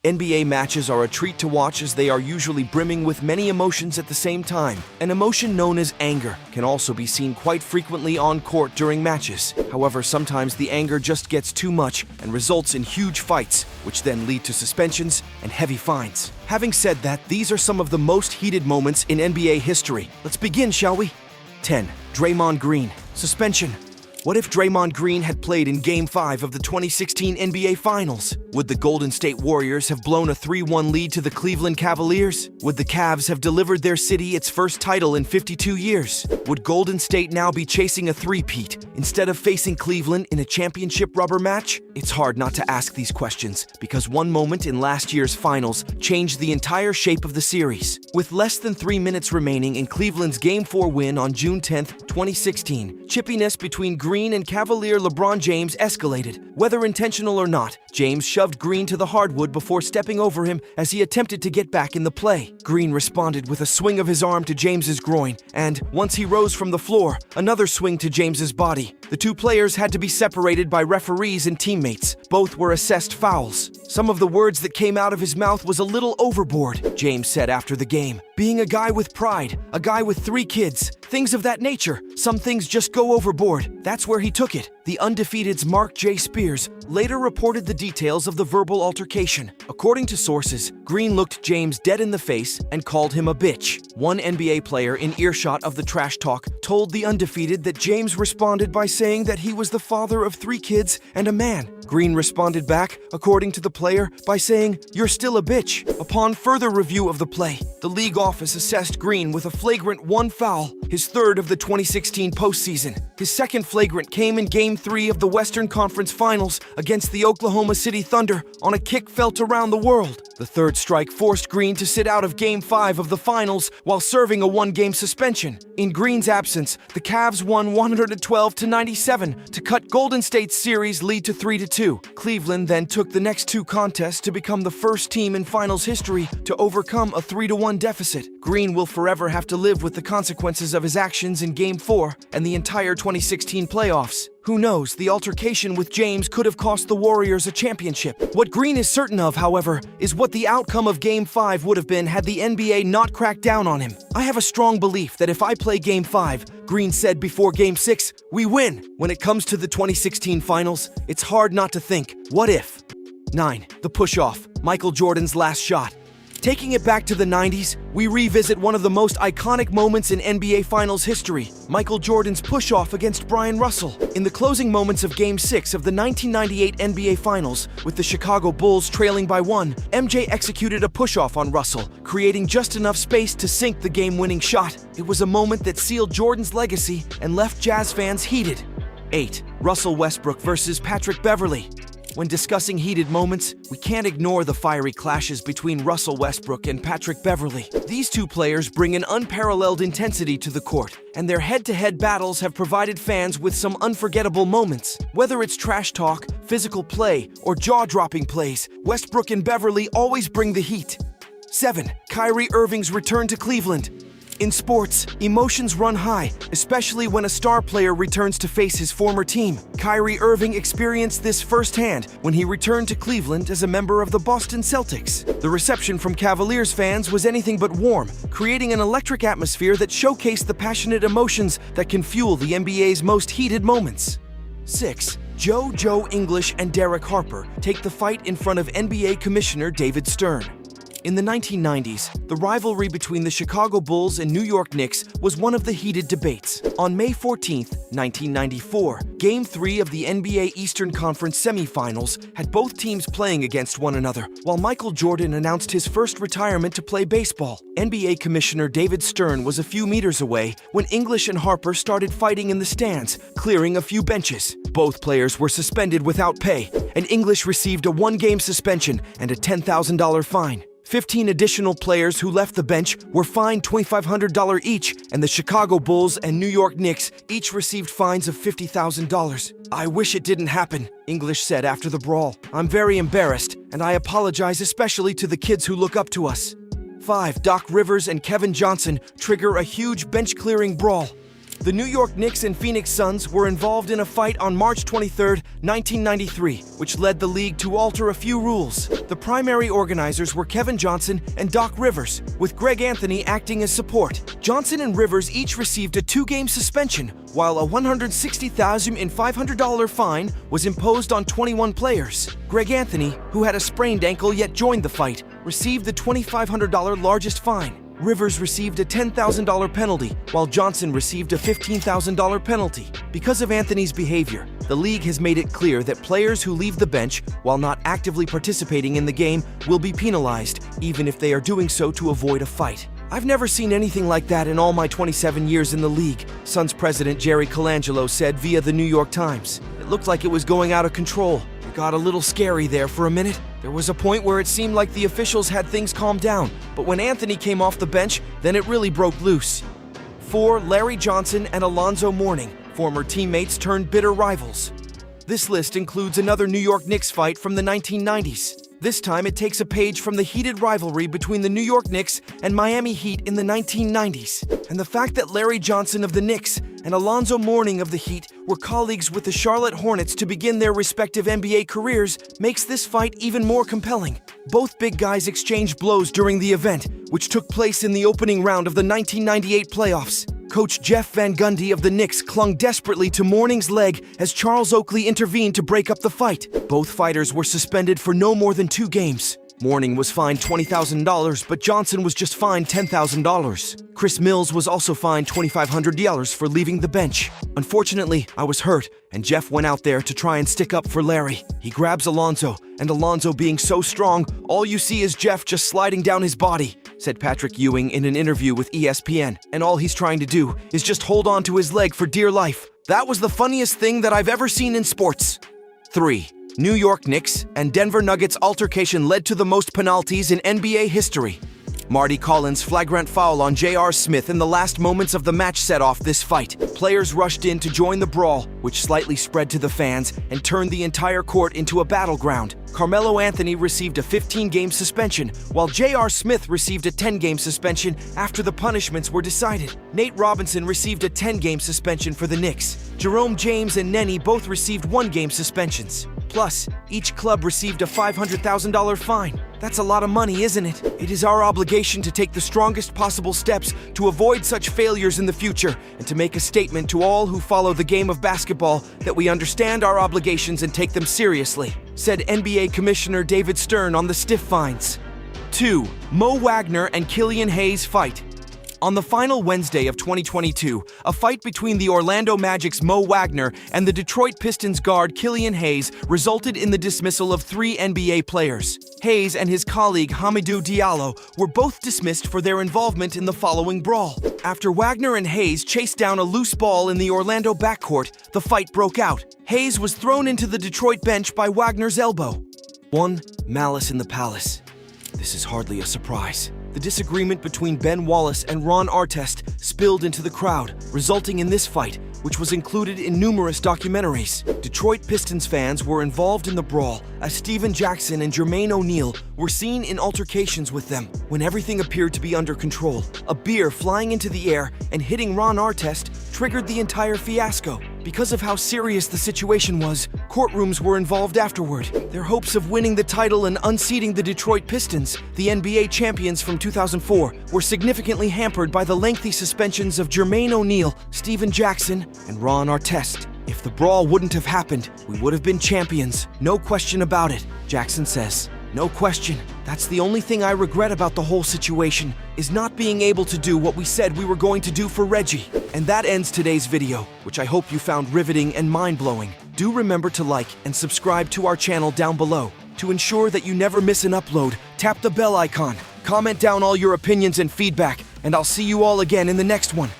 NBA matches are a treat to watch as they are usually brimming with many emotions at the same time. An emotion known as anger can also be seen quite frequently on court during matches. However, sometimes the anger just gets too much and results in huge fights, which then lead to suspensions and heavy fines. Having said that, these are some of the most heated moments in NBA history. Let's begin, shall we? 10. Draymond Green. Suspension. What if Draymond Green had played in Game 5 of the 2016 NBA Finals? Would the Golden State Warriors have blown a 3-1 lead to the Cleveland Cavaliers? Would the Cavs have delivered their city its first title in 52 years? Would Golden State now be chasing a three-peat instead of facing Cleveland in a championship rubber match? It's hard not to ask these questions because one moment in last year's finals changed the entire shape of the series. With less than 3 minutes remaining in Cleveland's Game 4 win on June 10, 2016, chippiness between Green and Cavalier LeBron James escalated. Whether intentional or not, James shoved Green to the hardwood before stepping over him as he attempted to get back in the play. Green responded with a swing of his arm to James's groin, and once he rose from the floor, another swing to James's body. The two players had to be separated by referees and teammates. Both were assessed fouls. Some of the words that came out of his mouth was a little overboard, James said after the game. Being a guy with pride, a guy with 3 kids, things of that nature. Some things just go overboard. That's where he took it. The undefeated's Mark J. Spears later reported the details of the verbal altercation. According to sources, Green looked James dead in the face and called him a bitch. One NBA player in earshot of the trash talk told the undefeated that James responded by saying that he was the father of 3 kids and a man. Green responded back, according to the player, by saying, "You're still a bitch." Upon further review of the play, the league office assessed Green with a flagrant 1 foul, his 3rd of the 2016 postseason. His second flagrant came in Game 3 of the Western Conference Finals against the Oklahoma City Thunder on a kick felt around the world. The 3rd strike forced Green to sit out of Game 5 of the Finals while serving a 1-game suspension. In Green's absence, the Cavs won 112-97 to cut Golden State's series lead to 3-2. Cleveland then took the next 2 contests to become the first team in Finals history to overcome a 3-1 deficit. Green will forever have to live with the consequences of his actions in Game 4 and the entire 2016 playoffs. Who knows, the altercation with James could have cost the Warriors a championship. What Green is certain of, however, is what the outcome of Game 5 would have been had the NBA not cracked down on him. I have a strong belief that if I play Game 5, Green said before Game 6, we win. When it comes to the 2016 Finals, it's hard not to think, what if? 9. The push-off, Michael Jordan's last shot. Taking it back to the 90s, we revisit one of the most iconic moments in NBA Finals history, Michael Jordan's push-off against Brian Russell. In the closing moments of Game 6 of the 1998 NBA Finals, with the Chicago Bulls trailing by 1, MJ executed a push-off on Russell, creating just enough space to sink the game-winning shot. It was a moment that sealed Jordan's legacy and left Jazz fans heated. 8. Russell Westbrook versus Patrick Beverley. When discussing heated moments, we can't ignore the fiery clashes between Russell Westbrook and Patrick Beverley. These two players bring an unparalleled intensity to the court, and their head-to-head battles have provided fans with some unforgettable moments. Whether it's trash talk, physical play, or jaw-dropping plays, Westbrook and Beverley always bring the heat. 7. Kyrie Irving's return to Cleveland. In sports, emotions run high, especially when a star player returns to face his former team. Kyrie Irving experienced this firsthand when he returned to Cleveland as a member of the Boston Celtics. The reception from Cavaliers fans was anything but warm, creating an electric atmosphere that showcased the passionate emotions that can fuel the NBA's most heated moments. 6. Joe English and Derek Harper take the fight in front of NBA Commissioner David Stern. In the 1990s, the rivalry between the Chicago Bulls and New York Knicks was one of the heated debates. On May 14, 1994, Game 3 of the NBA Eastern Conference semifinals had both teams playing against one another, while Michael Jordan announced his first retirement to play baseball. NBA Commissioner David Stern was a few meters away when English and Harper started fighting in the stands, clearing a few benches. Both players were suspended without pay, and English received a 1-game suspension and a $10,000 fine. 15 additional players who left the bench were fined $2,500 each, and the Chicago Bulls and New York Knicks each received fines of $50,000. "I wish it didn't happen," English said after the brawl. "I'm very embarrassed, and I apologize especially to the kids who look up to us." 5. Doc Rivers and Kevin Johnson trigger a huge bench-clearing brawl. The New York Knicks and Phoenix Suns were involved in a fight on March 23, 1993, which led the league to alter a few rules. The primary organizers were Kevin Johnson and Doc Rivers, with Greg Anthony acting as support. Johnson and Rivers each received a 2-game suspension, while a $160,500 fine was imposed on 21 players. Greg Anthony, who had a sprained ankle yet joined the fight, received the $2,500 largest fine. Rivers received a $10,000 penalty, while Johnson received a $15,000 penalty. Because of Anthony's behavior, the league has made it clear that players who leave the bench while not actively participating in the game will be penalized, even if they are doing so to avoid a fight. I've never seen anything like that in all my 27 years in the league, Suns president Jerry Colangelo said via the New York Times. It looked like it was going out of control. It got a little scary there for a minute. There was a point where it seemed like the officials had things calmed down, but when Anthony came off the bench, then it really broke loose. 4. Larry Johnson and Alonzo Mourning, former teammates turned bitter rivals. This list includes another New York Knicks fight from the 1990s. This time it takes a page from the heated rivalry between the New York Knicks and Miami Heat in the 1990s. And the fact that Larry Johnson of the Knicks and Alonzo Mourning of the Heat were colleagues with the Charlotte Hornets to begin their respective NBA careers makes this fight even more compelling. Both big guys exchanged blows during the event, which took place in the opening round of the 1998 playoffs. Coach Jeff Van Gundy of the Knicks clung desperately to Mourning's leg as Charles Oakley intervened to break up the fight. Both fighters were suspended for no more than 2 games. Mourning was fined $20,000, but Johnson was just fined $10,000. Chris Mills was also fined $2,500 for leaving the bench. Unfortunately, I was hurt, and Jeff went out there to try and stick up for Larry. He grabs Alonzo, and Alonzo being so strong, all you see is Jeff just sliding down his body, said Patrick Ewing in an interview with ESPN, and all he's trying to do is just hold on to his leg for dear life. That was the funniest thing that I've ever seen in sports. 3. New York Knicks and Denver Nuggets altercation led to the most penalties in NBA history. Marty Collins' flagrant foul on J.R. Smith in the last moments of the match set off this fight. Players rushed in to join the brawl, which slightly spread to the fans and turned the entire court into a battleground. Carmelo Anthony received a 15-game suspension, while J.R. Smith received a 10-game suspension after the punishments were decided. Nate Robinson received a 10-game suspension for the Knicks. Jerome James and Nenny both received 1-game suspensions. Plus, each club received a $500,000 fine. That's a lot of money, isn't it? It is our obligation to take the strongest possible steps to avoid such failures in the future and to make a statement to all who follow the game of basketball that we understand our obligations and take them seriously, said NBA Commissioner David Stern on the stiff fines. 2. Mo Wagner and Killian Hayes fight. On the final Wednesday of 2022, a fight between the Orlando Magic's Mo Wagner and the Detroit Pistons guard Killian Hayes resulted in the dismissal of 3 NBA players. Hayes and his colleague Hamidou Diallo were both dismissed for their involvement in the following brawl. After Wagner and Hayes chased down a loose ball in the Orlando backcourt, the fight broke out. Hayes was thrown into the Detroit bench by Wagner's elbow. 1. Malice in the Palace. This is hardly a surprise. The disagreement between Ben Wallace and Ron Artest spilled into the crowd, resulting in this fight, which was included in numerous documentaries. Detroit Pistons fans were involved in the brawl as Stephen Jackson and Jermaine O'Neal were seen in altercations with them. When everything appeared to be under control, a beer flying into the air and hitting Ron Artest triggered the entire fiasco. Because of how serious the situation was, courtrooms were involved afterward. Their hopes of winning the title and unseating the Detroit Pistons, the NBA champions from 2004, were significantly hampered by the lengthy suspensions of Jermaine O'Neal, Stephen Jackson, and Ron Artest. If the brawl wouldn't have happened, we would have been champions. No question about it, Jackson says. No question. That's the only thing I regret about the whole situation, is not being able to do what we said we were going to do for Reggie. And that ends today's video, which I hope you found riveting and mind-blowing. Do remember to like and subscribe to our channel down below. To ensure that you never miss an upload, tap the bell icon. Comment down all your opinions and feedback, and I'll see you all again in the next one.